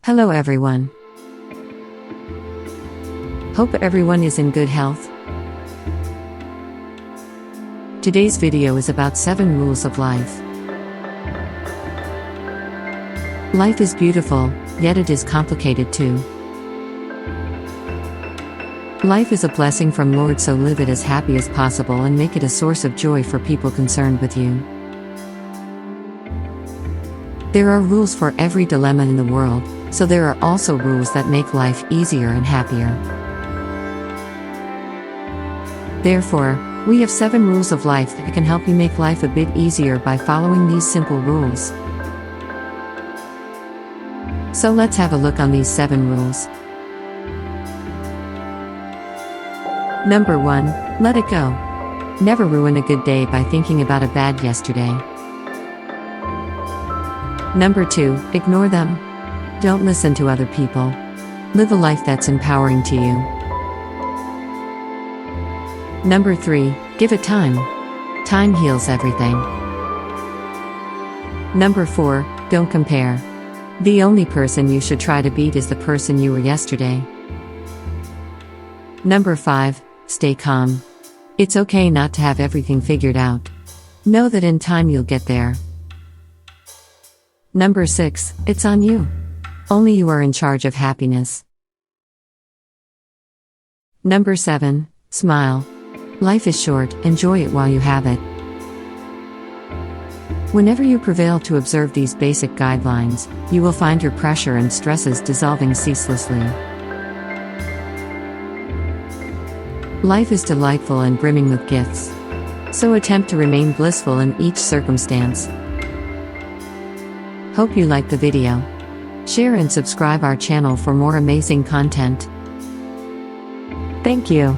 Hello everyone. Hope everyone is in good health. Today's video is about 7 rules of life. Life is beautiful, yet it is complicated too. Life is a blessing from Lord, so live it as happy as possible and make it a source of joy for people concerned with you. There are rules for every dilemma in the world, so there are also rules that make life easier and happier. Therefore, we have 7 rules of life that can help you make life a bit easier by following these simple rules. So let's have a look on these 7 rules. Number 1, let it go. Never ruin a good day by thinking about a bad yesterday. Number 2, ignore them. Don't listen to other people. Live a life that's empowering to you. Number 3, give it time. Time heals everything. Number 4, don't compare. The only person you should try to beat is the person you were yesterday. Number 5, stay calm. It's okay not to have everything figured out. Know that in time you'll get there. Number 6, it's on you. Only you are in charge of happiness. Number 7, smile. Life is short, enjoy it while you have it. Whenever you prevail to observe these basic guidelines, you will find your pressure and stresses dissolving ceaselessly. Life is delightful and brimming with gifts. So attempt to remain blissful in each circumstance. Hope you liked the video. Share and subscribe our channel for more amazing content. Thank you.